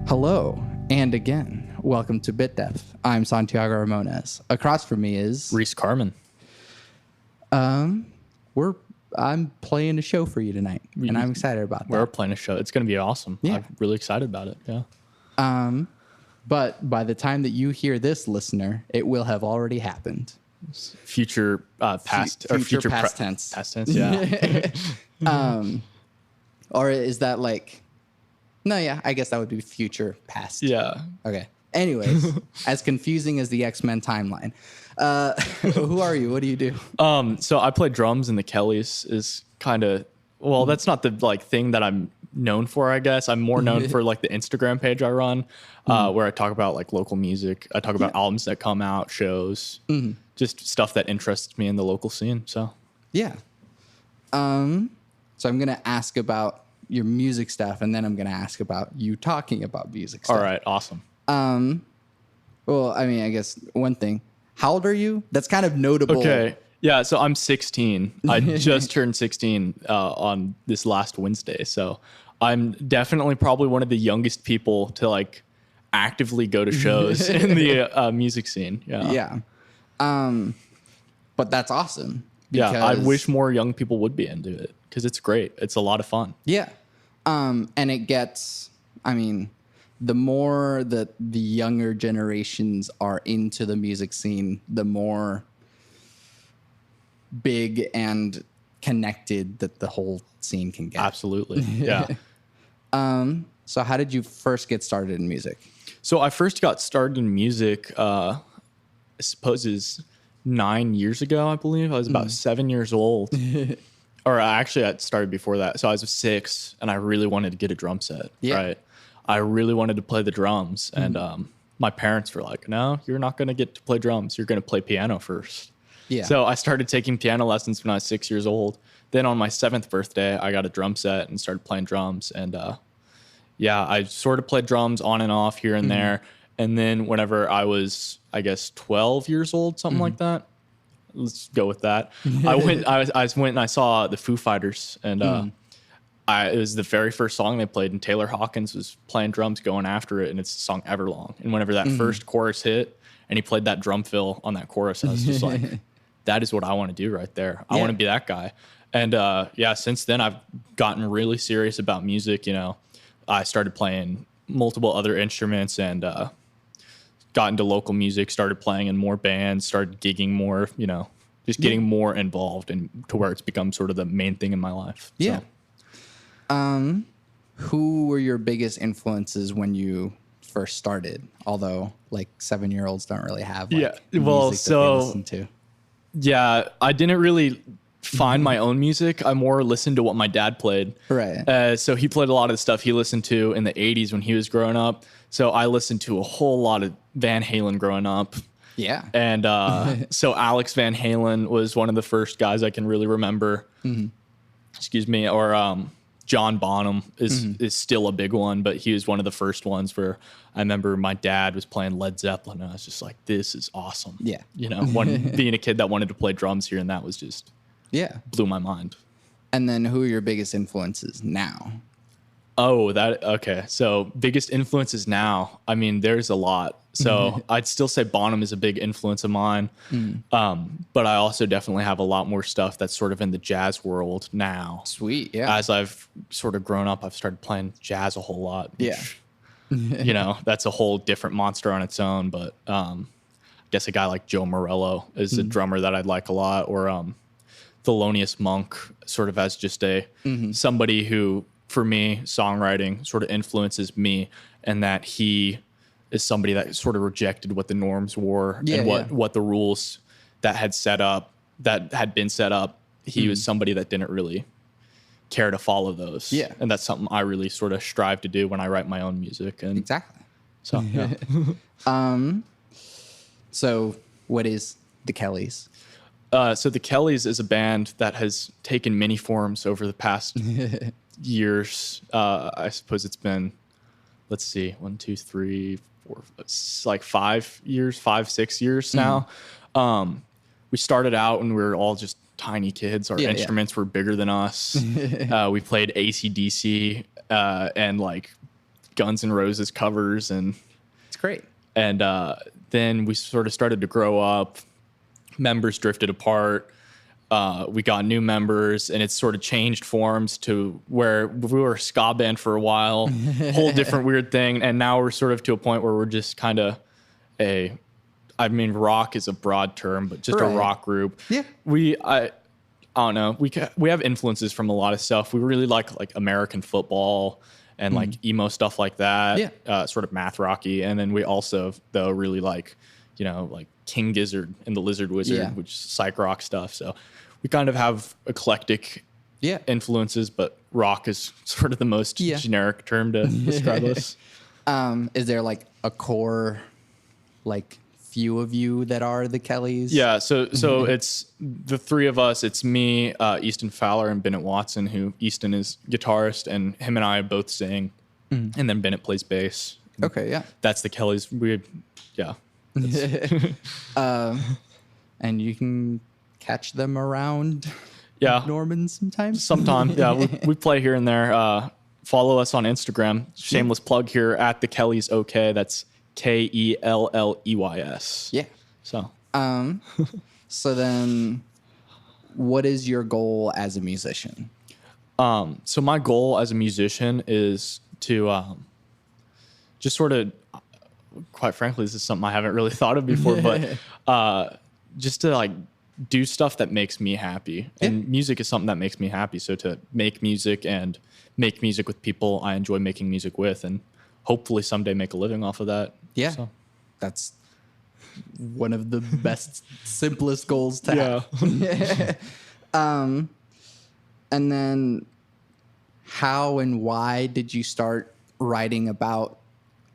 Hello, and again, welcome to Bit Depth. I'm Santiago Ramones. Across from me is Reece Carmen. I'm playing a show for you tonight, and I'm excited about that. We're playing a show. It's going to be awesome. Yeah. I'm really excited about it. Yeah. But by the time that you hear this, listener, it will have already happened. Future past Future past tense. Past tense. Yeah. Or is that like? No, yeah, I guess that would be future past. Yeah. Okay. Anyways, as confusing as the X-Men timeline. Who are you? What do you do? So I play drums, and the Kellys is kind of that's not the thing that I'm known for. I guess I'm more known for the Instagram page I run, where I talk about local music. I talk about albums that come out, shows, just stuff that interests me in the local scene. So yeah. So I'm gonna ask about your music stuff, and then I'm gonna ask about you talking about music stuff. All right, awesome. Well, I mean, I guess one thing. How old are you? That's kind of notable. Okay. Yeah, so I'm 16. I just turned 16 on this last Wednesday. So I'm definitely probably one of the youngest people to actively go to shows in the music scene. Yeah. Yeah. But that's awesome. Yeah, I wish more young people would be into it because it's great. It's a lot of fun. Yeah. And it gets, I mean, the more that the younger generations are into the music scene, the more big and connected that the whole scene can get. Absolutely. Yeah. So how did you first get started in music? So I first got started in music, I suppose is 9 years ago, I believe. I was about 7 years old. Or actually, I started before that. So I was 6, and I really wanted to get a drum set. Yeah. Right. I really wanted to play the drums, and my parents were like, "No, you're not going to get to play drums. You're going to play piano first." Yeah. So I started taking piano lessons when I was 6 years old. Then on my 7th birthday, I got a drum set and started playing drums. And I sort of played drums on and off here and there. And then whenever I was, I guess, 12 years old, something like that. Let's go with that. I went and I saw the Foo Fighters, and it was the very first song they played, and Taylor Hawkins was playing drums going after it, and it's the song Everlong. And whenever that first chorus hit, and he played that drum fill on that chorus, I was just like, that is what I want to do right there. I want to be that guy. And since then I've gotten really serious about music. I started playing multiple other instruments and got into local music, started playing in more bands, started gigging more, just getting more involved and to where it's become sort of the main thing in my life. Yeah. So. Who were your biggest influences when you first started? Although 7-year-olds don't really have music that they listen to. Yeah, I didn't really find my own music. I more listened to what my dad played. Right. So he played a lot of the stuff he listened to in the 80s when he was growing up. So I listened to a whole lot of Van Halen growing up. Yeah. And so Alex Van Halen was one of the first guys I can really remember. Excuse me. Or John Bonham is still a big one, but he was one of the first ones where I remember my dad was playing Led Zeppelin, and I was just like, this is awesome. Yeah. Being a kid that wanted to play drums here, and that was just blew my mind. And then who are your biggest influences now? Oh, okay. So biggest influences now. I mean, there's a lot. So I'd still say Bonham is a big influence of mine. But I also definitely have a lot more stuff that's sort of in the jazz world now. Sweet. Yeah. As I've sort of grown up, I've started playing jazz a whole lot. Which, Yeah. That's a whole different monster on its own. But I guess a guy like Joe Morello is a drummer that I'd like a lot. Or Thelonious Monk, sort of as just somebody who, for me, songwriting sort of influences me, and that he is somebody that sort of rejected what the norms were what the rules that had been set up. He was somebody that didn't really care to follow those. Yeah. And that's something I really sort of strive to do when I write my own music. And exactly. So, yeah. So what is the Kellys? So the Kellys is a band that has taken many forms over the past years. I suppose it's been, let's see, 1, 2, 3, 4, it's 5 years, 5, 6 years now. We started out when we were all just tiny kids. Our instruments were bigger than us. We played AC/DC and Guns N' Roses covers, and it's great. And then we sort of started to grow up. Members drifted apart. We got new members, and it's sort of changed forms to where we were a ska band for a while, whole different weird thing. And now we're sort of to a point where we're just kind of rock is a broad term, but just a rock group. Yeah. I don't know. We have influences from a lot of stuff. We really like American football and like emo stuff like that. Yeah. Sort of math rocky. And then we also though really like, like King Gizzard and the Lizard Wizard, which is psych rock stuff. So we kind of have eclectic influences, but rock is sort of the most generic term to describe us. Is there like a core, like few of you that are the Kellys? Yeah. So it's the three of us. It's me, Easton Fowler, and Bennett Watson, who Easton is guitarist, and him and I both sing, and then Bennett plays bass. Okay. Yeah. That's the Kellys. And you can catch them around Norman sometimes. We play here and there. Follow us on Instagram. Shameless plug here at the Kellys. Okay, that's Kelleys. Yeah. So so then what is your goal as a musician? So my goal as a musician is to just sort of, quite frankly, this is something I haven't really thought of before, but just to like do stuff that makes me happy. And music is something that makes me happy. So to make music and make music with people I enjoy making music with, and hopefully someday make a living off of that. Yeah. So that's one of the best, simplest goals to have. And then how and why did you start writing about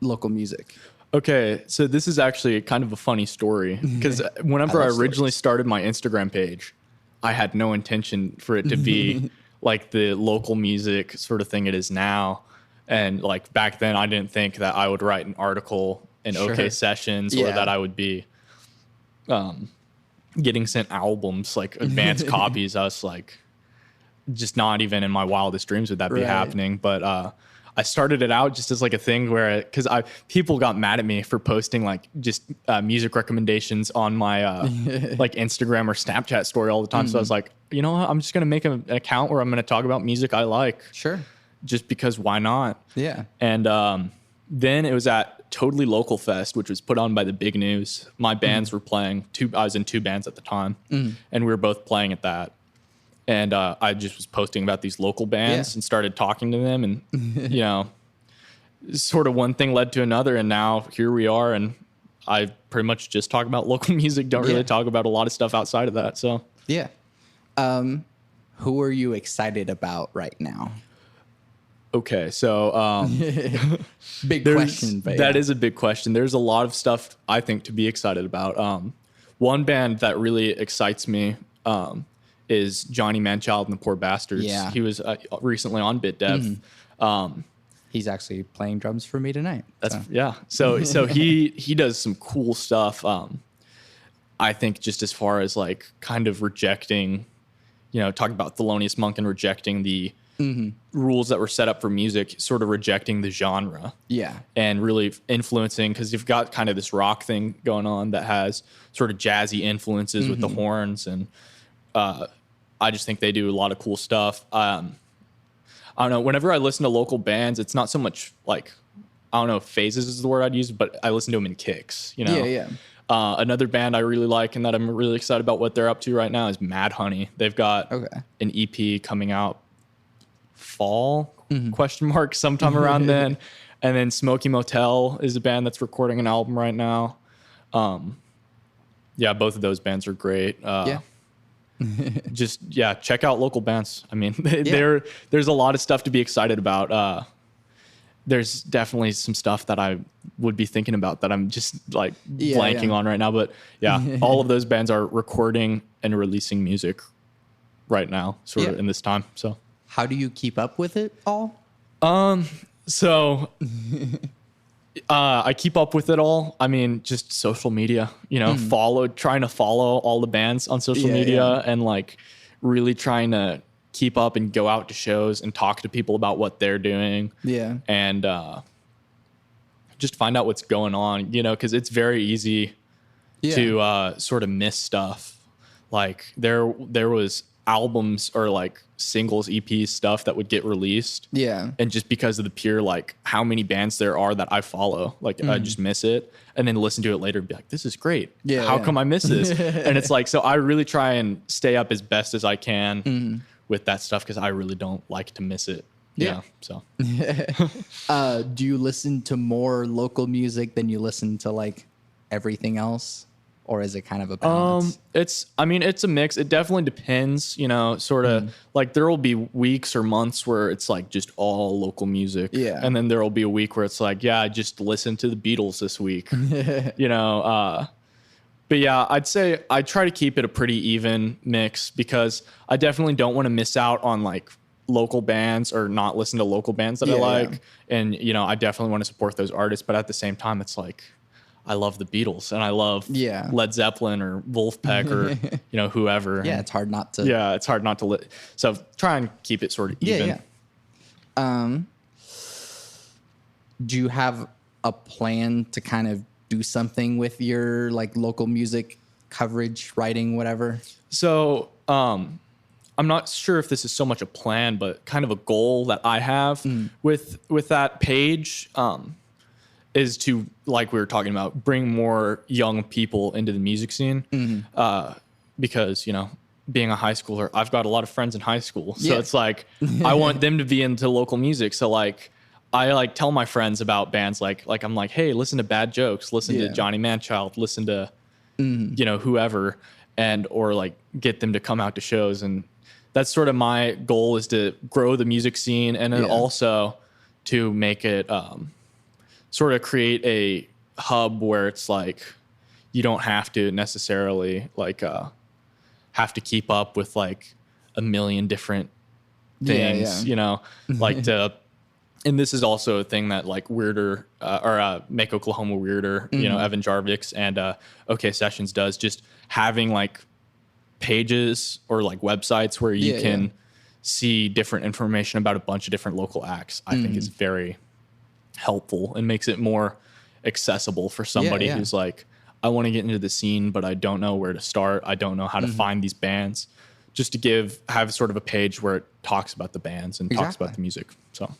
local music? Okay, so this is actually kind of a funny story, because whenever I originally started my Instagram page, I had no intention for it to be like the local music sort of thing it is now. And like back then, I didn't think that I would write an article in OK Sessions or that I would be getting sent albums, like advanced copies. I was like, just not even in my wildest dreams would that be happening. But I started it out just as like a thing where, because people got mad at me for posting like just music recommendations on my like Instagram or Snapchat story all the time. So I was like, you know what? I'm just going to make an account where I'm going to talk about music I like. Sure. Just because why not? Yeah. And then it was at Totally Local Fest, which was put on by the Big News. My bands were playing. I was in two bands at the time, and we were both playing at that. And I just was posting about these local bands and started talking to them. And, sort of one thing led to another. And now here we are. And I pretty much just talk about local music. Don't really talk about a lot of stuff outside of that. So, yeah. Who are you excited about right now? Okay. So, big question. But that is a big question. There's a lot of stuff I think to be excited about. One band that really excites me, is Johnny Manchild and the Poor Bastards. Yeah. He was recently on Bit Dev. He's actually playing drums for me tonight. So he does some cool stuff. I think just as far as like kind of rejecting, talking about Thelonious Monk and rejecting the rules that were set up for music, sort of rejecting the genre. Yeah. And really influencing, because you've got kind of this rock thing going on that has sort of jazzy influences with the horns, and I just think they do a lot of cool stuff. I don't know. Whenever I listen to local bands, it's not so much like, I don't know if phases is the word I'd use, but I listen to them in kicks, Yeah. Another band I really like and that I'm really excited about what they're up to right now is Mad Honey. They've got an EP coming out fall, sometime around then. And then Smoky Motel is a band that's recording an album right now. Both of those bands are great. Check out local bands. I mean, there's a lot of stuff to be excited about. There's definitely some stuff that I would be thinking about that I'm just like blanking on right now. But all of those bands are recording and releasing music right now, sort of in this time. So how do you keep up with it all? So I keep up with it all. I mean, just social media, trying to follow all the bands on social media and like really trying to keep up and go out to shows and talk to people about what they're doing. Yeah. And just find out what's going on, you know, because it's very easy to sort of miss stuff. Like there was albums or like singles, EPs, stuff that would get released. Yeah. And just because of the pure, like how many bands there are that I follow, like I just miss it and then listen to it later and be like, this is great. Yeah. How come I miss this? And it's like, so I really try and stay up as best as I can with that stuff because I really don't like to miss it. Yeah. So do you listen to more local music than you listen to like everything else? Or is it kind of a balance? It's a mix. It definitely depends, you know, sort of like there will be weeks or months where it's like just all local music. Yeah. And then there will be a week where it's like, yeah, I just listened to the Beatles this week, you know. But yeah, I'd say I try to keep it a pretty even mix because I definitely don't want to miss out on like local bands or not listen to local bands that I like. Yeah. And, you know, I definitely want to support those artists. But at the same time, it's like, I love the Beatles and I love Led Zeppelin or Wolfpack or, you know, whoever. Yeah, it's hard not to. Yeah, it's hard not to. So try and keep it sort of even. Yeah. Do you have a plan to kind of do something with your like local music coverage, writing, whatever? So I'm not sure if this is so much a plan, but kind of a goal that I have with that page. Is to, like we were talking about, bring more young people into the music scene. Because, you know, being a high schooler, I've got a lot of friends in high school. So it's like, I want them to be into local music. So like, I like tell my friends about bands like I'm like, hey, listen to Bad Jokes, listen to Johnny Manchild, listen to, you know, whoever, and, or like get them to come out to shows. And that's sort of my goal is to grow the music scene and then also to make it, sort of create a hub where it's like you don't have to necessarily like have to keep up with like a million different things, you know, like to. And this is also a thing that like Weirder or Make Oklahoma Weirder, you know, Evan Jarvix and OK Sessions does, just having like pages or like websites where you can see different information about a bunch of different local acts. I think is very helpful and makes it more accessible for somebody who's like, I want to get into the scene, but I don't know where to start. I don't know how to find these bands. Just to have sort of a page where it talks about the bands and talks about the music. So,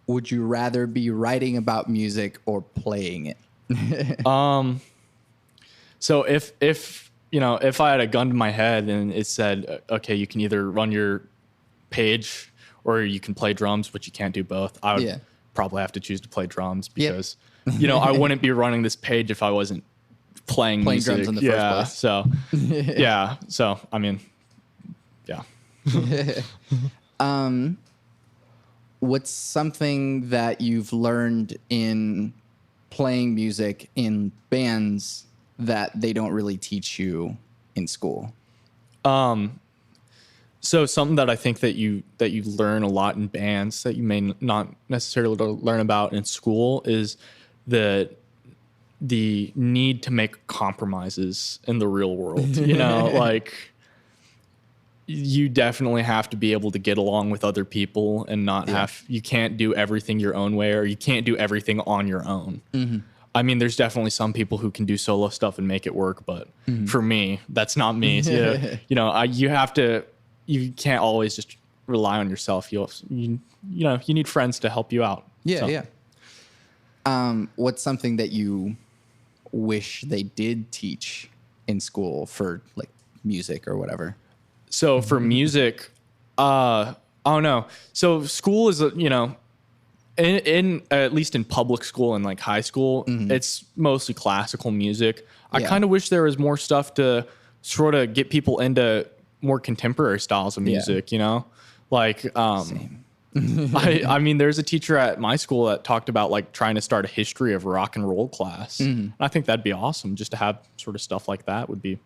would you rather be writing about music or playing it? So if you know, if I had a gun to my head and it said, okay, you can either run your page or you can play drums, but you can't do both, I would probably have to choose to play drums because, you know, I wouldn't be running this page if I wasn't playing music. Drums in the first place. So, So, I mean, what's something that you've learned in playing music in bands that they don't really teach you in school? So something that I think that you learn a lot in bands that you may not necessarily learn about in school is the need to make compromises in the real world. You know, like you definitely have to be able to get along with other people and not you can't do everything your own way or you can't do everything on your own. I mean, there's definitely some people who can do solo stuff and make it work, but for me, that's not me. So, you know, you can't always just rely on yourself. You know, you need friends to help you out. What's something that you wish they did teach in school for like music or whatever? So for music, I don't know. So school is, you know, in at least in public school and like high school, it's mostly classical music. I kind of wish there was more stuff to sort of get people into more contemporary styles of music, you know, like, I mean, there's a teacher at my school that talked about like trying to start a history of rock and roll class. And I think that'd be awesome just to have sort of stuff like that would be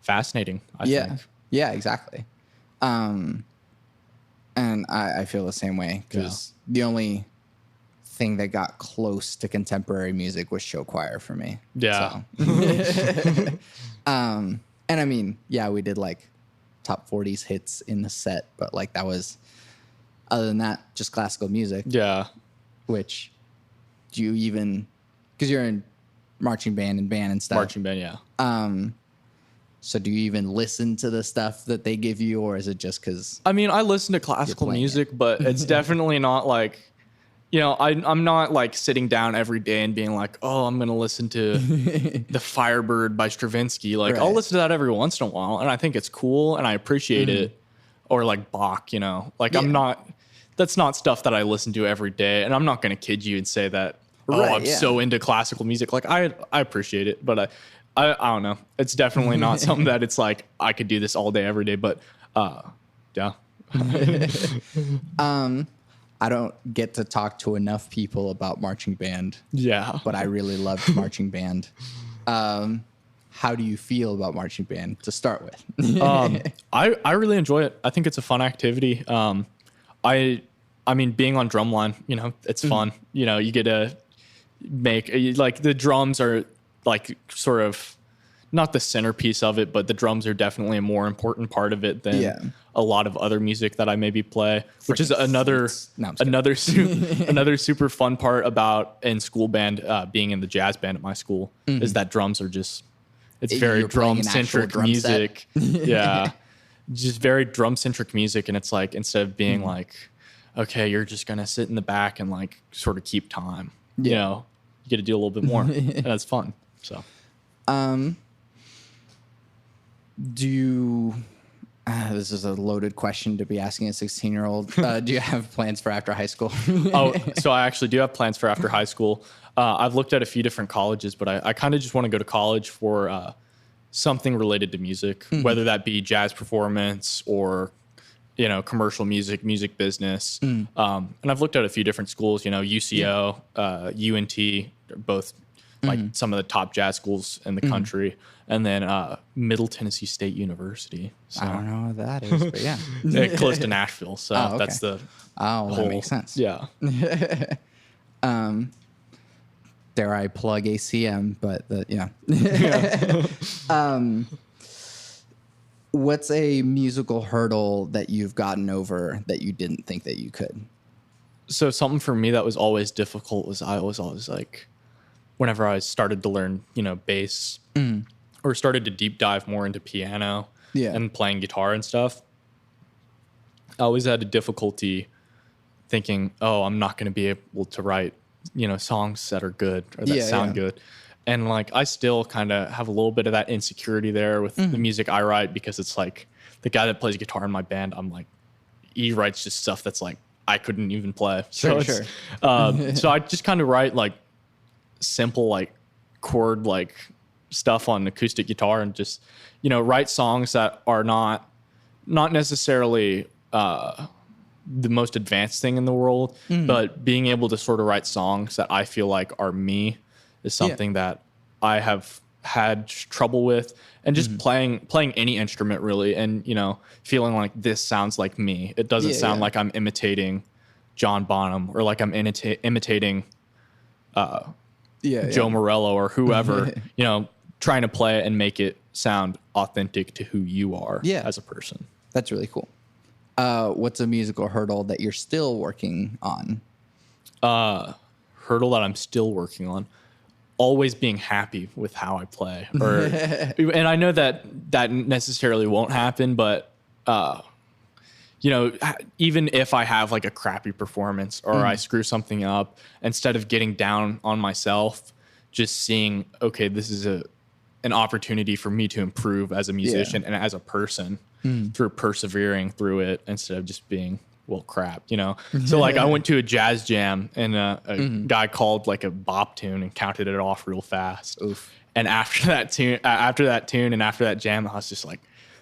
fascinating. I think. Yeah, exactly. And I feel the same way because the only thing that got close to contemporary music was show choir for me. Yeah. So. And I mean, we did like top 40s hits in the set, but like that was, other than that, just classical music. Yeah. Which do you even, because you're in marching band and stuff. Marching band, yeah. So do you even listen to the stuff that they give you, or is it just because? I mean, I listen to classical music, but it's definitely not like, you know, I'm not like sitting down every day and being like, oh, I'm going to listen to The Firebird by Stravinsky. Like, I'll listen to that every once in a while, and I think it's cool, and I appreciate it. Or like Bach, you know, like that's not stuff that I listen to every day, and I'm not going to kid you and say that, I'm so into classical music. Like, I appreciate it, but I don't know. It's definitely not something that it's like I could do this all day, every day. But yeah. I don't get to talk to enough people about marching band. Yeah. But I really loved marching band. How do you feel about marching band to start with? I really enjoy it. I think it's a fun activity. I mean, being on drumline, you know, it's fun. You know, you get to make like the drums are like sort of not the centerpiece of it, but the drums are definitely a more important part of it than a lot of other music that I maybe play, which is another super fun part about in school band, being in the jazz band at my school, is that drums are just, it's very drum centric music. Yeah. Just very drum centric music. And it's like, instead of being like, okay, you're just going to sit in the back and like sort of keep time, you know, you get to do a little bit more and that's fun. So, do you, this is a loaded question to be asking a 16-year-old. Do you have plans for after high school? So I actually do have plans for after high school. I've looked at a few different colleges, but I kind of just want to go to college for something related to music, whether that be jazz performance or, you know, commercial music business. And I've looked at a few different schools, you know, UCO, UNT, both like some of the top jazz schools in the country, and then Middle Tennessee State University. So, I don't know what that is, but yeah. Close to Nashville. So that's the whole, that makes sense. Yeah. Dare I plug ACM, but yeah. What's a musical hurdle that you've gotten over that you didn't think that you could? So something for me that was always difficult was I was always like, whenever I started to learn, you know, bass or started to deep dive more into piano and playing guitar and stuff, I always had a difficulty thinking, oh, I'm not going to be able to write, you know, songs that are good or that sound good. And like, I still kind of have a little bit of that insecurity there with the music I write, because it's like the guy that plays guitar in my band, I'm like, he writes just stuff that's like, I couldn't even play. So so I just kind of write like simple, like chord, like stuff on acoustic guitar, and just, you know, write songs that are not necessarily, the most advanced thing in the world, but being able to sort of write songs that I feel like are me is something that I have had trouble with, and just playing any instrument really, and, you know, feeling like this sounds like me. It doesn't sound like I'm imitating John Bonham or like I'm imitating Joe Morello or whoever, you know, trying to play it and make it sound authentic to who you are as a person. That's really cool. What's a musical hurdle that you're still working on? Hurdle that I'm still working on, always being happy with how I play. Or, and I know that necessarily won't happen, but you know, even if I have like a crappy performance or I screw something up, instead of getting down on myself, just seeing, okay, this is an opportunity for me to improve as a musician and as a person through persevering through it, instead of just being, well, crap, you know? So like I went to a jazz jam, and a guy called like a bop tune and counted it off real fast. Oof. And after that tune and after that jam, I was just like,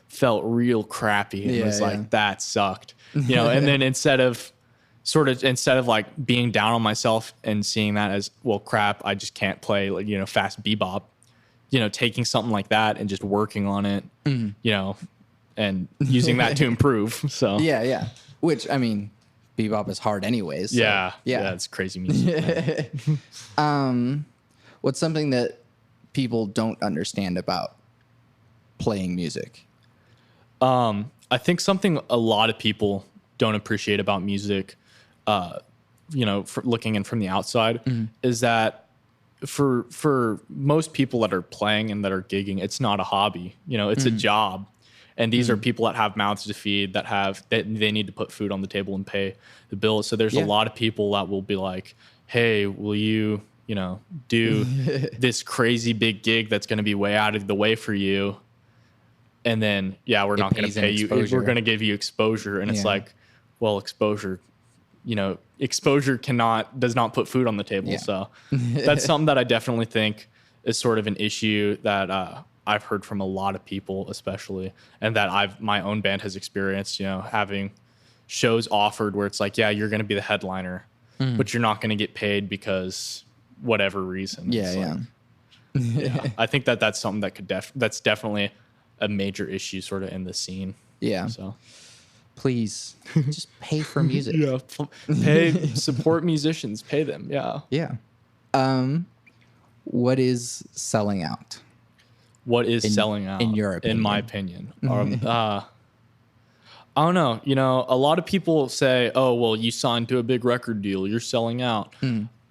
felt real crappy, and was like, that sucked, you know? And then instead of like being down on myself and seeing that as, well, crap, I just can't play, like, you know, fast bebop, you know, taking something like that and just working on it, you know, and using that to improve. So which, I mean, bebop is hard anyways. So, yeah, it's crazy music. What's something that people don't understand about playing music? I think something a lot of people don't appreciate about music, looking in from the outside, is that for most people that are playing and that are gigging, it's not a hobby. It's a job. And these are people that have mouths to feed, that they need to put food on the table and pay the bills. So there's a lot of people that will be like, hey, will you, do this crazy big gig that's going to be way out of the way for you? And then, we're not going to pay you. We're going to give you exposure. And it's like, well, exposure does not put food on the table. Yeah. So that's something that I definitely think is sort of an issue that I've heard from a lot of people, especially, and that my own band has experienced, having shows offered where it's like, you're going to be the headliner, but you're not going to get paid because whatever reason. Yeah. I think that's something that that's definitely a major issue sort of in the scene. Yeah. So please just pay for music. Support musicians, pay them. Yeah. Yeah. What is selling out? What is selling out in your opinion? In my opinion? I don't know. A lot of people say, oh, well, you signed to a big record deal, you're selling out.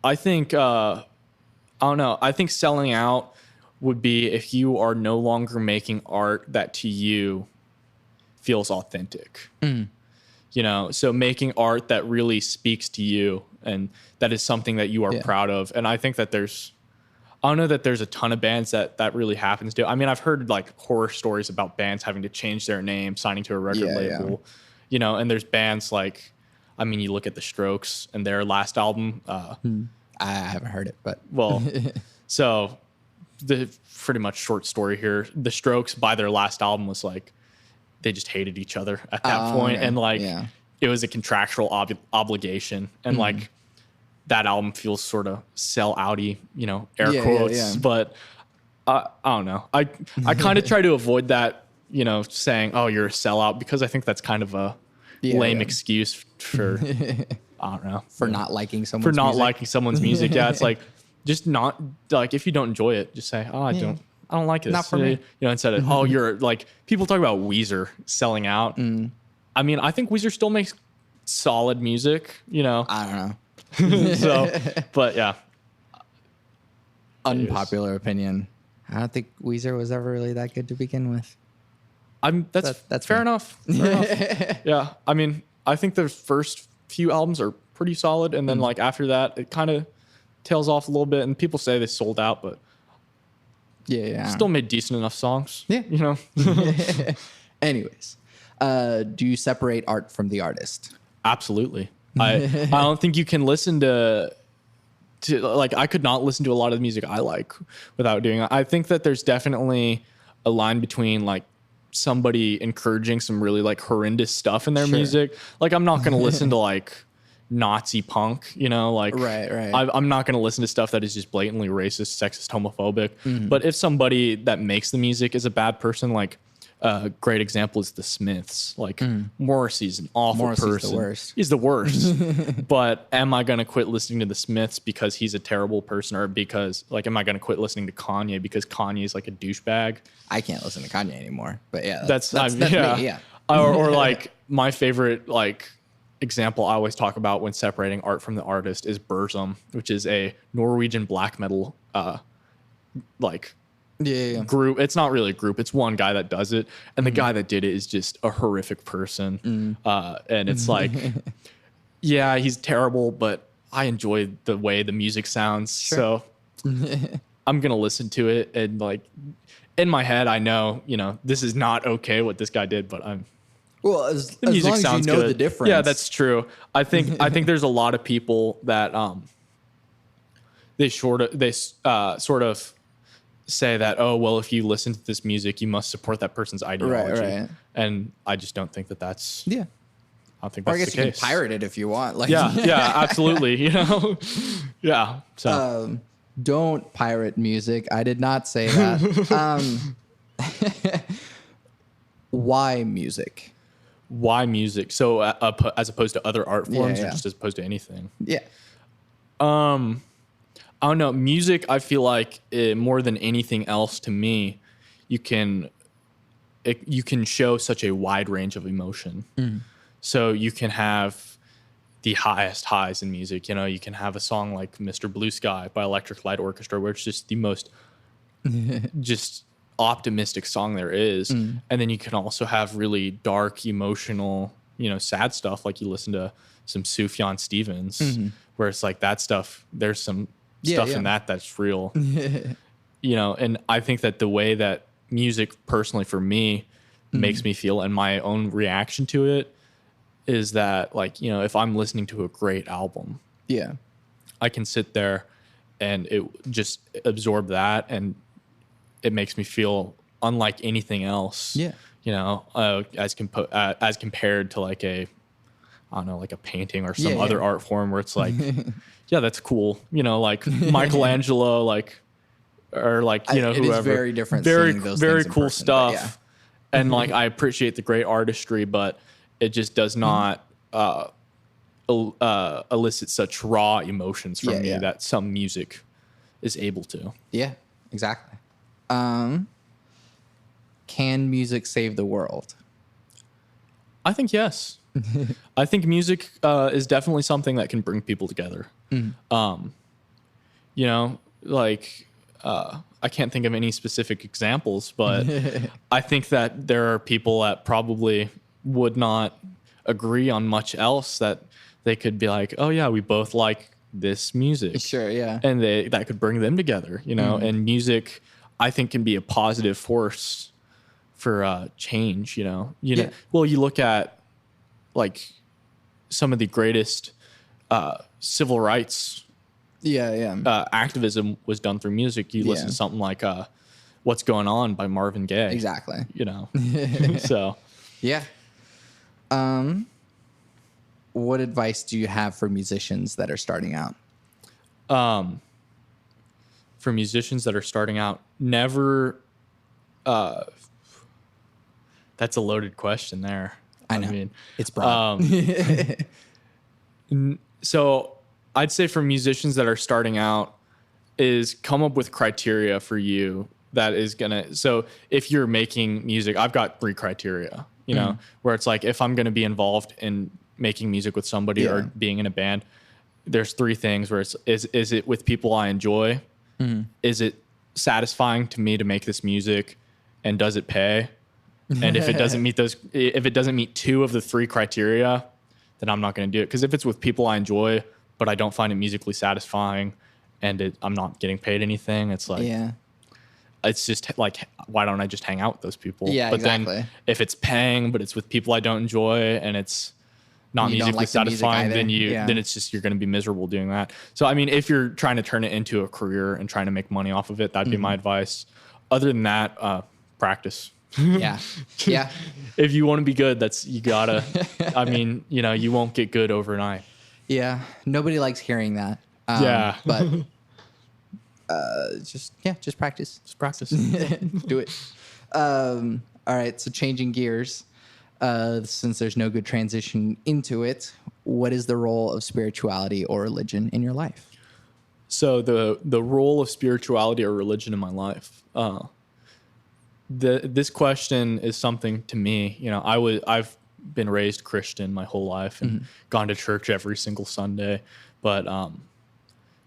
I think, I don't know. I think selling out would be if you are no longer making art that to you feels authentic. So making art that really speaks to you and that is something that you are proud of. And I think that I don't know that there's a ton of bands that really happens to. I mean, I've heard like horror stories about bands having to change their name, signing to a record label, and there's bands like, I mean, you look at the Strokes and their last album. I haven't heard it, but. Well, so the pretty much short story here, the Strokes by their last album was like, they just hated each other at that point. Okay. And it was a contractual obligation. And like, that album feels sort of sell outy, air quotes. Yeah. But I don't know. I kind of try to avoid that, saying, oh, you're a sellout, because I think that's kind of a lame excuse for, I don't know. For not liking someone's music. Liking someone's music. Yeah, it's like, just not, like, if you don't enjoy it, just say, oh, I don't like this. Not for me. Instead of, oh, you're like, people talk about Weezer selling out. I mean, I think Weezer still makes solid music, I don't know. So, but yeah. Unpopular opinion. I don't think Weezer was ever really that good to begin with. That's fair enough. Yeah. I mean, I think the first few albums are pretty solid. And then like after that, it kind of tails off a little bit. And people say they sold out, but still made decent enough songs. Yeah. Anyways, do you separate art from the artist? Absolutely. I don't think you can listen to like, I could not listen to a lot of the music I like without doing it. I think that there's definitely a line between like somebody encouraging some really like horrendous stuff in their music. Like, I'm not going to listen to like Nazi punk, like right. I'm not going to listen to stuff that is just blatantly racist, sexist, homophobic. But if somebody that makes the music is a bad person, like, a great example is the Smiths. Like, Morrissey's an awful person. The worst. He's the worst. But am I going to quit listening to the Smiths because he's a terrible person, or because, like, am I going to quit listening to Kanye because Kanye is like a douchebag? I can't listen to Kanye anymore. But yeah, that's me. Yeah. or like my favorite like example I always talk about when separating art from the artist is Burzum, which is a Norwegian black metal group. It's not really a group, it's one guy that does it, and the guy that did it is just a horrific person. And it's like he's terrible, but I enjoy the way the music sounds. So I'm gonna listen to it, and like in my head I know this is not okay what this guy did, but as music long sounds as you know good. The difference. Yeah, that's true. I think there's a lot of people that they sort of say that, oh, well, if you listen to this music, you must support that person's ideology. Right. And I just don't think that's. Yeah. I don't think that's the case. Or I guess you can pirate it if you want. Like, yeah, absolutely. Yeah. So don't pirate music. I did not say that. Why music? Why music? So as opposed to other art forms, or just as opposed to anything? Yeah. I don't know. Music, I feel like more than anything else to me, you can show such a wide range of emotion. So you can have the highest highs in music. You know, you can have a song like Mr. Blue Sky by Electric Light Orchestra, where it's just the most just optimistic song there is. And then you can also have really dark, emotional, you know, sad stuff. Like you listen to some Sufjan Stevens, where it's like that stuff, there's some stuff in that's real. You know, and I think that the way that music personally for me makes me feel and my own reaction to it is that, like, you know, if I'm listening to a great album, I can sit there and it just absorb that, and it makes me feel unlike anything else. You know, as compared to like a, I don't know, like a painting or some other art form where it's like, yeah, that's cool. You know, like Michelangelo, like, or like, you know, it whoever. Is very different. Very, seeing those very things cool in person, stuff. And like, I appreciate the great artistry, but it just does not elicit such raw emotions from me that some music is able to. Yeah, exactly. Can music save the world? I think yes. I think music is definitely something that can bring people together. You know, like I can't think of any specific examples, but I think that there are people that probably would not agree on much else that they could be like, oh yeah, we both like this music. Sure, yeah. And that could bring them together, you know, and music I think can be a positive force for change, you know. Well, you look at like some of the greatest civil rights activism was done through music. You listen to something like What's Going On by Marvin Gaye. Exactly. You know. So yeah. What advice do you have for musicians that are starting out? For musicians that are starting out, never that's a loaded question there. I know. Mean, it's broad. So I'd say for musicians that are starting out is come up with criteria for you that is gonna, so if you're making music, I've got 3 criteria, you know, where it's like, if I'm going to be involved in making music with somebody or being in a band, there's 3 things where it's, is it with people I enjoy? Is it satisfying to me to make this music, and does it pay? And if it doesn't meet if it doesn't meet 2 of the 3 criteria, then I'm not going to do it. Because if it's with people I enjoy, but I don't find it musically satisfying, and I'm not getting paid anything, it's like, it's just like, why don't I just hang out with those people? But exactly. Then if it's paying, but it's with people I don't enjoy, and it's not musically satisfying, then it's just, you're going to be miserable doing that. So, I mean, if you're trying to turn it into a career and trying to make money off of it, that'd be my advice. Other than that, practice. Yeah. If you want to be good, you gotta, I mean, you know, you won't get good overnight. Yeah. Nobody likes hearing that. But just practice. Just practice. Do it. All right. So changing gears, since there's no good transition into it, what is the role of spirituality or religion in your life? So the role of spirituality or religion in my life, this question is something to me, you know, I've been raised Christian my whole life and gone to church every single Sunday. But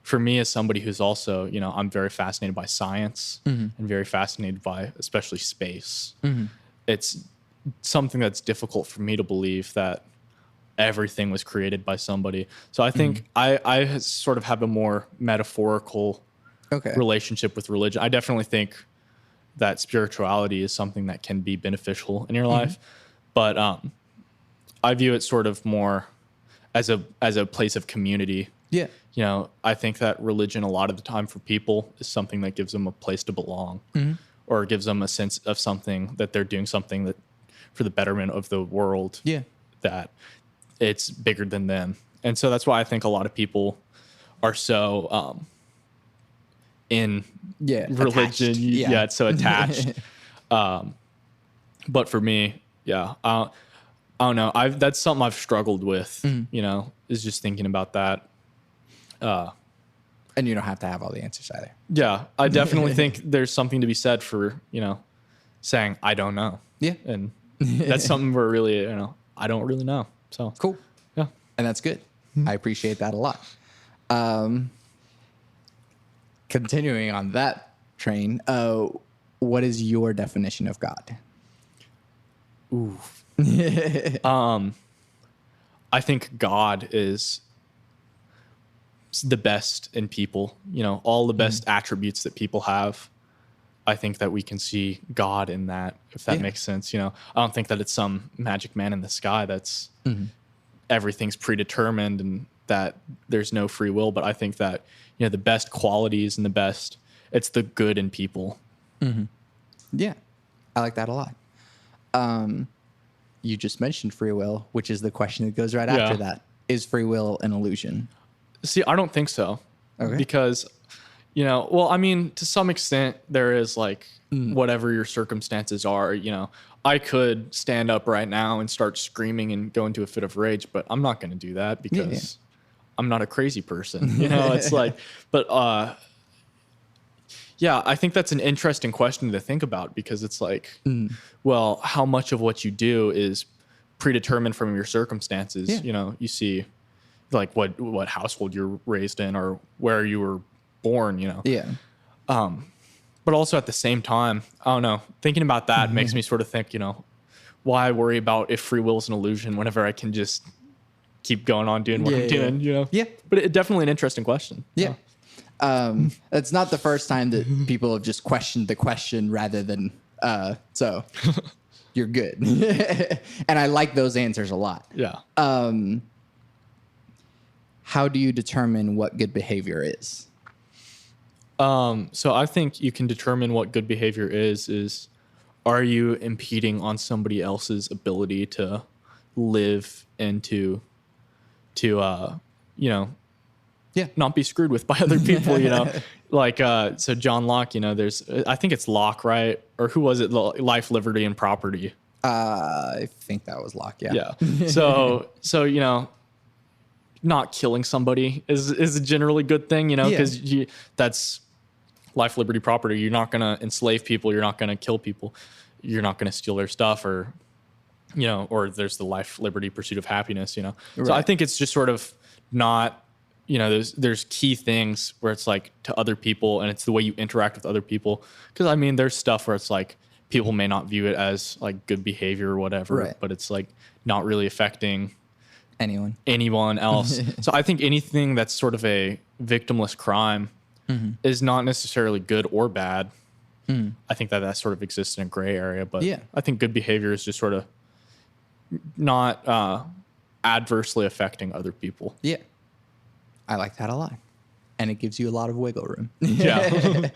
for me, as somebody who's also, you know, I'm very fascinated by science and very fascinated by especially space. It's something that's difficult for me to believe that everything was created by somebody. So I think I sort of have a more metaphorical relationship with religion. I definitely think that spirituality is something that can be beneficial in your life, but I view it sort of more as a place of community. Yeah, you know, I think that religion a lot of the time for people is something that gives them a place to belong, or gives them a sense of something that they're doing something that for the betterment of the world. Yeah, that it's bigger than them, and so that's why I think a lot of people are so in religion. It's so attached. But for me, I don't know. That's something I've struggled with, you know, is just thinking about that. And you don't have to have all the answers either. Yeah, I definitely think there's something to be said for, you know, saying, I don't know. Yeah. And that's something where really, you know, I don't really know. So cool. Yeah. And that's good. I appreciate that a lot. Continuing on that train, what is your definition of God? Ooh. I think God is the best in people, all the best attributes that people have. I think that we can see God in that, if that makes sense. I don't think that it's some magic man in the sky that's everything's predetermined and that there's no free will. But I think that, the best qualities and it's the good in people. Yeah, I like that a lot. You just mentioned free will, which is the question that goes right after that. Is free will an illusion? See, I don't think so. Okay. Because, to some extent, there is like whatever your circumstances are, I could stand up right now and start screaming and go into a fit of rage, but I'm not going to do that because I'm not a crazy person. It's like, but I think that's an interesting question to think about because it's like, well, how much of what you do is predetermined from your circumstances? Yeah. You see like what household you're raised in or where you were born, Yeah. But also at the same time, I don't know, thinking about that makes me sort of think, why worry about if free will is an illusion whenever I can just keep going on doing what I'm doing, Yeah. But it's definitely an interesting question. Yeah. It's not the first time that people have just questioned the question rather than, so you're good. And I like those answers a lot. Yeah. How do you determine what good behavior is? So I think you can determine what good behavior is are you impeding on somebody else's ability to live and to not be screwed with by other people, like, so John Locke, I think it's Locke, right? Or who was it? Life, Liberty, and Property. I think that was Locke. Yeah. Yeah. So, not killing somebody is a generally good thing, because that's life, liberty, property. You're not going to enslave people. You're not going to kill people. You're not going to steal their stuff or there's the life, liberty, pursuit of happiness, Right. So I think it's just sort of not, there's key things where it's like to other people and it's the way you interact with other people. Cause there's stuff where it's like people may not view it as like good behavior or whatever, right. But it's like not really affecting anyone else. So I think anything that's sort of a victimless crime is not necessarily good or bad. I think that sort of exists in a gray area, but I think good behavior is just sort of not adversely affecting other people. Yeah. I like that a lot. And it gives you a lot of wiggle room. Yeah.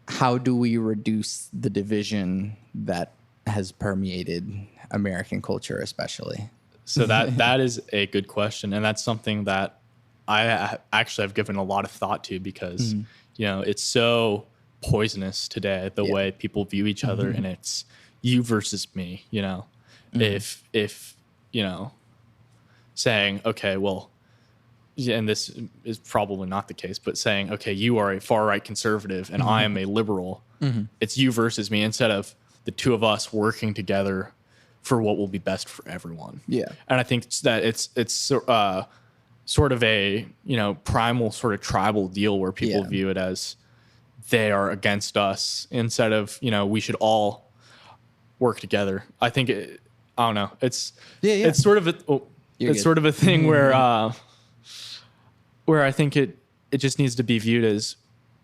How do we reduce the division that has permeated American culture, especially? So that is a good question. And that's something that I actually have given a lot of thought to because, it's so poisonous today, the way people view each other and it's you versus me, if, saying, okay, well, and this is probably not the case, but saying, okay, you are a far right conservative and I am a liberal. It's you versus me instead of the two of us working together for what will be best for everyone. Yeah. And I think that it's sort of a, primal sort of tribal deal where people view it as they are against us instead of, we should all work together. I think I don't know. It's sort of sort of a thing where I think it just needs to be viewed as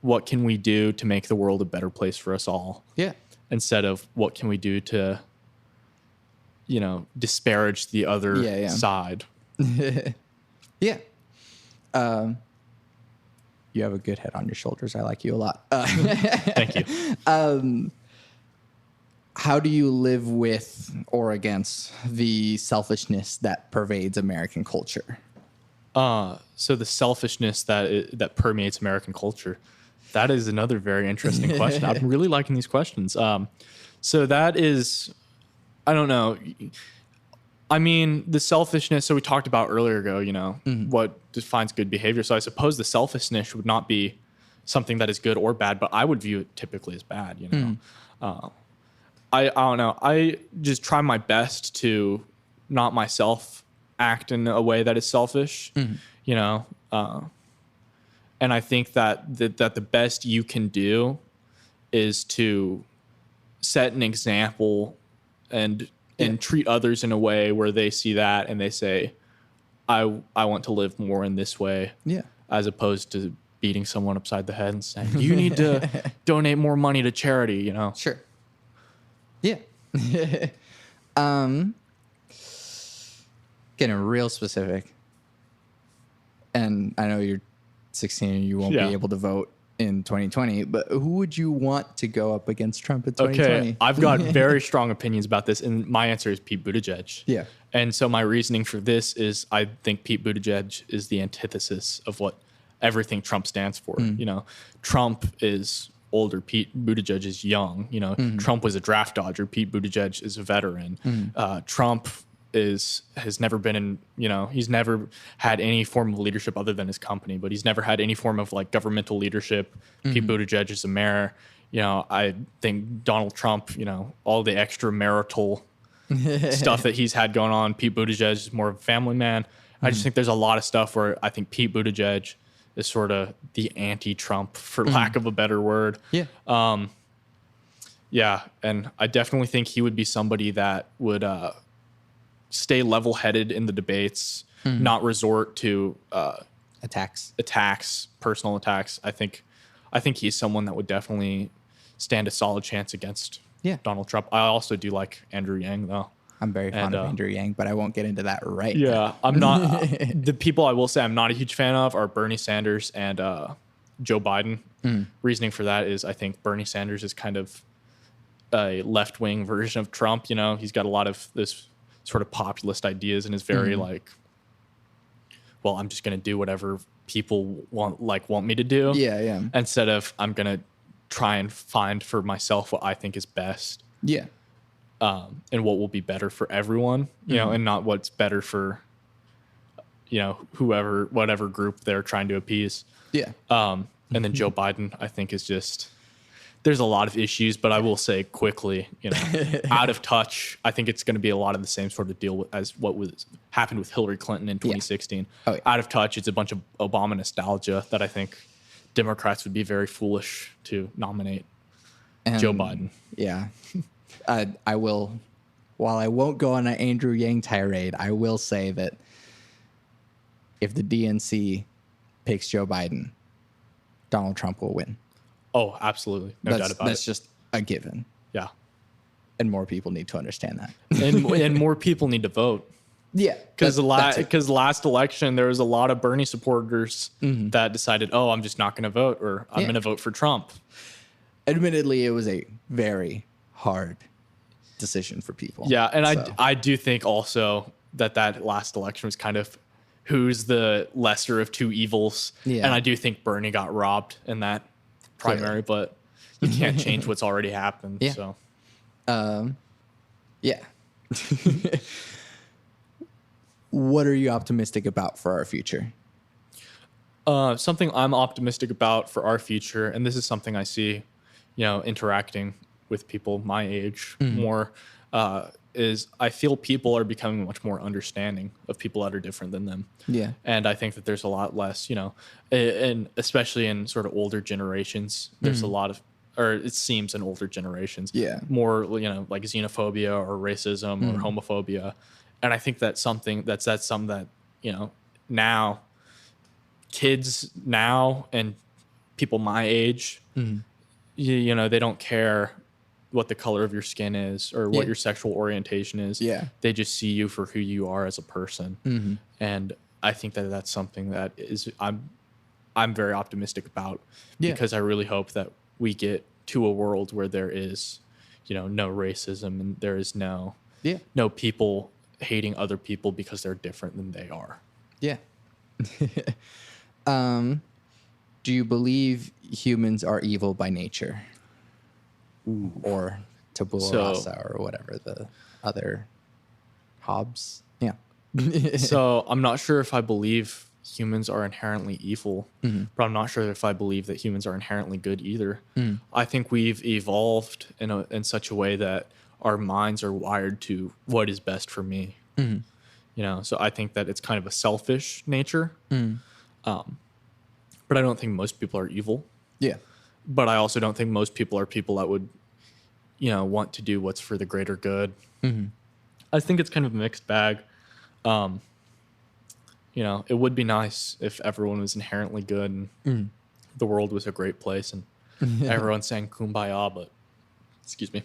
what can we do to make the world a better place for us all? Yeah. Instead of what can we do to, disparage the other side. Yeah. You have a good head on your shoulders. I like you a lot. Thank you. How do you live with or against the selfishness that pervades American culture? So the selfishness that permeates American culture, that is another very interesting question. I'm really liking these questions. So that is, I don't know. The selfishness, so we talked about earlier ago, what defines good behavior. So I suppose the selfishness would not be something that is good or bad, but I would view it typically as bad, I don't know. I just try my best to not myself act in a way that is selfish, you know. And I think that the best you can do is to set an example and treat others in a way where they see that and they say, I want to live more in this way, as opposed to beating someone upside the head and saying, you need to donate more money to charity, you know? Sure. Yeah. Getting real specific. And I know you're 16 and you won't be able to vote in 2020, but who would you want to go up against Trump in 2020? Okay, I've got very strong opinions about this, and my answer is Pete Buttigieg. Yeah. And so my reasoning for this is I think Pete Buttigieg is the antithesis of what everything Trump stands for. You know, Trump is older, Pete Buttigieg is young. You know, Trump was a draft dodger, Pete Buttigieg is a veteran. Trump has never been in, you know, he's never had any form of leadership other than his company, but he's never had any form of like governmental leadership. Pete Buttigieg is a mayor. You know, I think Donald Trump, you know, all the extramarital stuff that he's had going on, Pete Buttigieg is more of a family man. I just think there's a lot of stuff where I think Pete Buttigieg is sort of the anti-Trump, for lack of a better word. Yeah. Yeah, and I definitely think he would be somebody that would stay level-headed in the debates, not resort to attacks, personal attacks. I think he's someone that would definitely stand a solid chance against Donald Trump. I also do like Andrew Yang, though. I'm very fond of Andrew Yang, but I won't get into that right now. Yeah, I'm not. The people I will say I'm not a huge fan of are Bernie Sanders and Joe Biden. Reasoning for that is I think Bernie Sanders is kind of a left-wing version of Trump. You know, he's got a lot of this sort of populist ideas and is very like, well, I'm just going to do whatever people want me to do. Yeah. Instead of I'm going to try and find for myself what I think is best. Yeah. And what will be better for everyone, you know, and not what's better for, you know, whatever group they're trying to appease. Yeah. And then Joe Biden, I think, is just, there's a lot of issues, but I will say quickly, you know, out of touch. I think it's going to be a lot of the same sort of deal as what happened with Hillary Clinton in 2016. Oh, yeah. Out of touch. It's a bunch of Obama nostalgia that I think Democrats would be very foolish to nominate Joe Biden. Yeah. I will, while I won't go on an Andrew Yang tirade, I will say that if the DNC picks Joe Biden, Donald Trump will win. Oh, absolutely. No doubt about it. That's just a given. Yeah. And more people need to understand that. and more people need to vote. Yeah. Because last election, there was a lot of Bernie supporters that decided, oh, I'm just not going to vote, or I'm going to vote for Trump. Admittedly, it was a very hard decision for people. Yeah, and so. I do think also that last election was kind of who's the lesser of two evils. Yeah. And I do think Bernie got robbed in that primary, but you can't change what's already happened. Yeah. So. Yeah. What are you optimistic about for our future? Something I'm optimistic about for our future, and this is something I see, you know, interacting with people my age more, is I feel people are becoming much more understanding of people that are different than them. Yeah. And I think that there's a lot less, you know, and especially in sort of older generations, there's a lot of, or it seems in older generations, more, you know, like xenophobia or racism or homophobia. And I think that's something that's something that, you know, now kids now and people my age, you know, they don't care what the color of your skin is or what your sexual orientation is. Yeah. They just see you for who you are as a person. And I think that that's something that is, I'm very optimistic about because I really hope that we get to a world where there is, you know, no racism and there is no people hating other people because they're different than they are. Yeah. Do you believe humans are evil by nature? Ooh. Or tabula rasa or whatever the other Hobbes? Yeah. So I'm not sure if I believe humans are inherently evil, but I'm not sure if I believe that humans are inherently good either. I think we've evolved in such a way that our minds are wired to what is best for me. You know, so I think that it's kind of a selfish nature. But I don't think most people are evil. Yeah. But I also don't think most people are people that would, you know, want to do what's for the greater good. I think it's kind of a mixed bag. You know, it would be nice if everyone was inherently good and the world was a great place and everyone sang Kumbaya, but excuse me.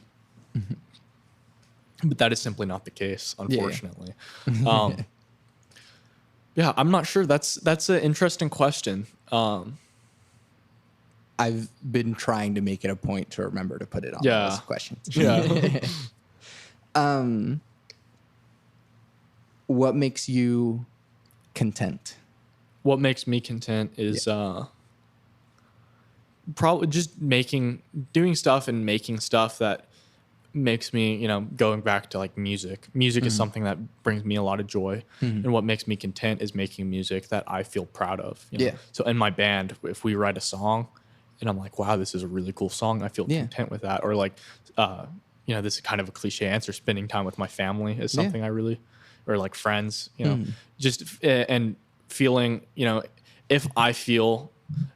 But that is simply not the case, unfortunately. Yeah, I'm not sure. That's an interesting question. I've been trying to make it a point to remember to put it on those questions. Yeah. What makes you content? What makes me content is probably just doing stuff and making stuff that makes me, you know, going back to like music. Music is something that brings me a lot of joy. And what makes me content is making music that I feel proud of. You know? So in my band, if we write a song and I'm like, wow, this is a really cool song, I feel content with that. Or like, you know, this is kind of a cliche answer, spending time with my family is something I really, or like friends, you know, just, and feeling, you know, if I feel,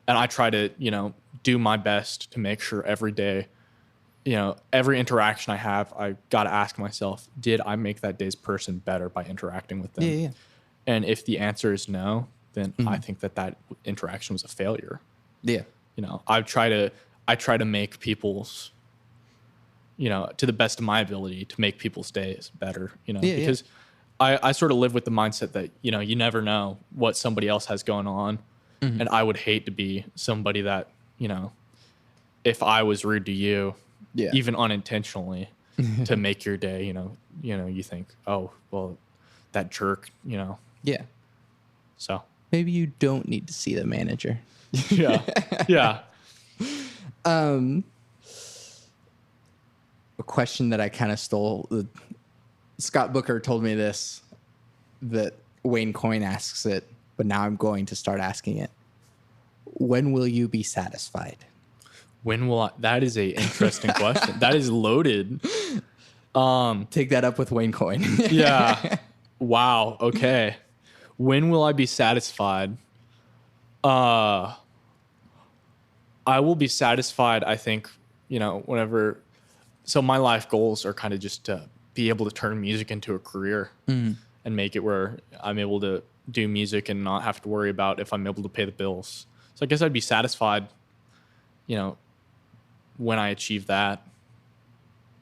and I try to, you know, do my best to make sure every day, you know, every interaction I have, I got to ask myself, did I make that day's person better by interacting with them? And if the answer is no, then I think that interaction was a failure. You know, I try to make people's, you know, to the best of my ability to make people's days better, you know, because I sort of live with the mindset that, you know, you never know what somebody else has going on. And I would hate to be somebody that, you know, if I was rude to you, even unintentionally, to make your day, you know, you think, oh, well, that jerk, you know. So maybe you don't need to see the manager. A question that I kind of stole. Scott Booker told me this, that Wayne Coyne asks it, but now I'm going to start asking it. When will you be satisfied? When will I? That is a interesting question. That is loaded. Take that up with Wayne Coyne. Wow. Okay. When will I be satisfied? I will be satisfied, I think, you know, whenever. So my life goals are kind of just to be able to turn music into a career and make it where I'm able to do music and not have to worry about if I'm able to pay the bills. So I guess I'd be satisfied, you know, when I achieve that.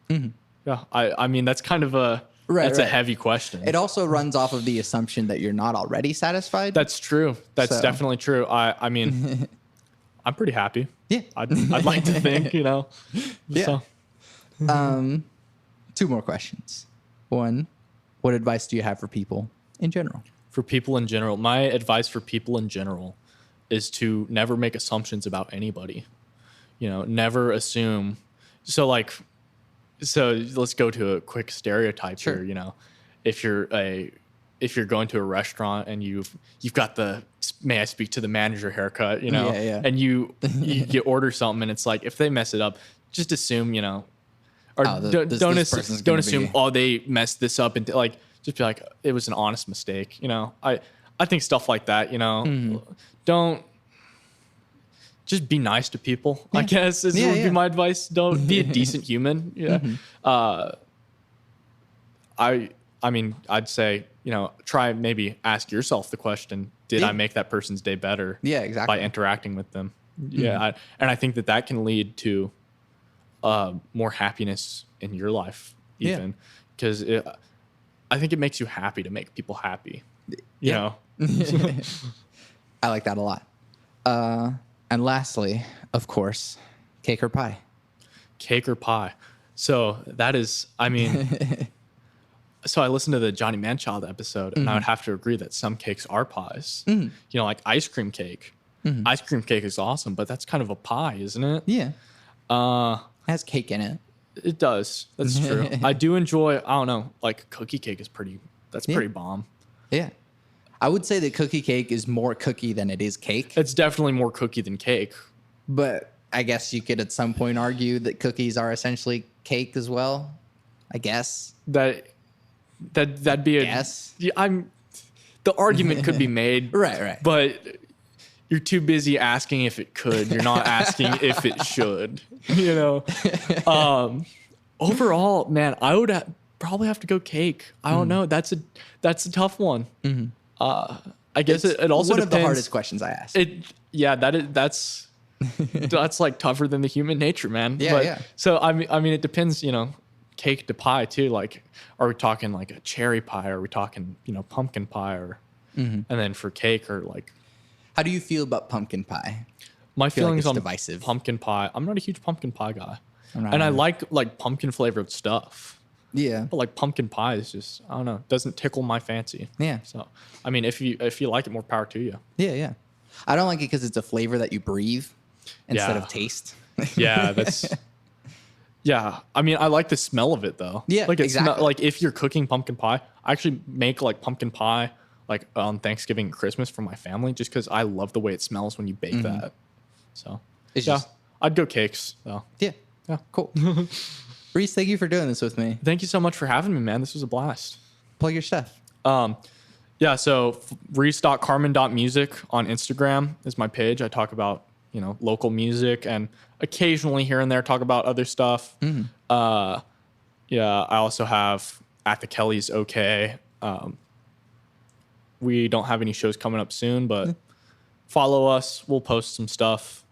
Yeah. I mean, that's kind of a heavy question. It also runs off of the assumption that you're not already satisfied. That's true. That's definitely true. I mean, I'm pretty happy. I'd like to think, you know. So. 2 more questions. 1, what advice do you have for people in general? For people in general, my advice for people in general is to never make assumptions about anybody. You know, never assume. So let's go to a quick stereotype here. You know, if you're going to a restaurant and you've got the may I speak to the manager haircut, you know, and you order something and it's like, if they mess it up, just assume, you know, or don't assume, oh, they messed this up, and like, just be like, it was an honest mistake. You know, I think stuff like that, you know, don't just be nice to people, I guess would be my advice. Don't be a decent human. I mean, I'd say, you know, try maybe ask yourself the question, did I make that person's day better? By interacting with them. And I think that can lead to more happiness in your life, even because I think it makes you happy to make people happy. You know, I like that a lot. And lastly, of course, cake or pie? Cake or pie. So that is, I mean, so I listened to the Johnny Manchild episode, and I would have to agree that some cakes are pies. You know, like ice cream cake. Ice cream cake is awesome, but that's kind of a pie, isn't it? It has cake in it. It does. That's true. I do enjoy, I don't know, like cookie cake is pretty bomb. I would say that cookie cake is more cookie than it is cake. It's definitely more cookie than cake. But I guess you could at some point argue that cookies are essentially cake as well. I guess. that'd be the argument could be made. Right. But you're too busy asking if it could. You're not asking if it should, overall, man, I would probably have to go cake. I don't know. That's a tough one. Mm-hmm. I guess it also one depends. Of the hardest questions I asked. That's like tougher than the human nature, man. Yeah. So I mean, it depends, cake to pie too. Like, are we talking like a cherry pie? Or are we talking, pumpkin pie? Or and then for cake, or like, how do you feel about pumpkin pie? My feelings on divisive. Pumpkin pie. I'm not a huge pumpkin pie guy, and I like pumpkin flavored stuff. Yeah, but like pumpkin pie is just, I don't know, doesn't tickle my fancy. Yeah. So I mean, if you like it, more power to you. Yeah. I don't like it because it's a flavor that you breathe instead of taste. Yeah, yeah. I mean, I like the smell of it though. Yeah, like exactly. Like if you're cooking pumpkin pie, I actually make like pumpkin pie like on Thanksgiving and Christmas for my family, just because I love the way it smells when you bake that. So I'd go cakes though. Yeah, cool. Reece, thank you for doing this with me. Thank you so much for having me, man. This was a blast. Plug your stuff. So Reece.Carmen.music on Instagram is my page. I talk about, local music, and occasionally here and there talk about other stuff. I also have At the Kelly's Okay. We don't have any shows coming up soon, but follow us. We'll post some stuff.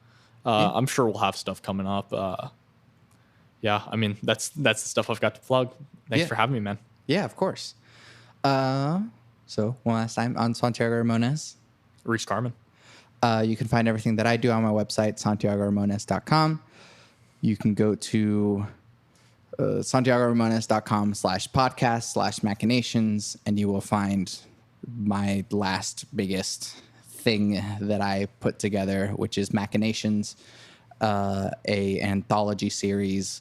I'm sure we'll have stuff coming up. I mean, that's the stuff I've got to plug. Thanks for having me, man. Yeah, of course. So one last time, on Santiago Ramones. Reece Carmen. You can find everything that I do on my website, santiagoramones.com. You can go to santiagoramones.com/podcast/machinations, and you will find my last biggest thing that I put together, which is Machinations, a anthology series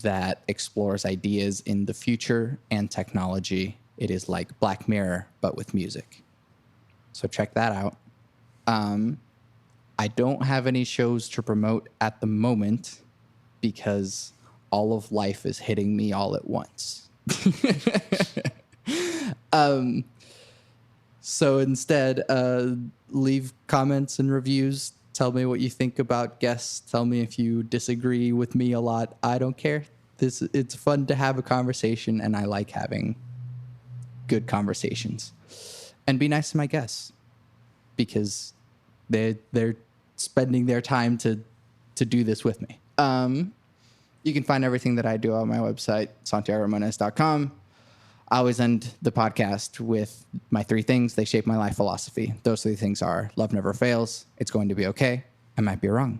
that explores ideas in the future and technology. It is like Black Mirror, but with music. So check that out. I don't have any shows to promote at the moment because all of life is hitting me all at once. So instead, leave comments and reviews. Tell me what you think about guests. Tell me if you disagree with me a lot. I don't care. It's fun to have a conversation, and I like having good conversations. And be nice to my guests, because they're spending their time to do this with me. You can find everything that I do on my website, santiagoramones.com. I always end the podcast with my 3 things. They shape my life philosophy. Those 3 things are: love never fails, it's going to be okay, I might be wrong.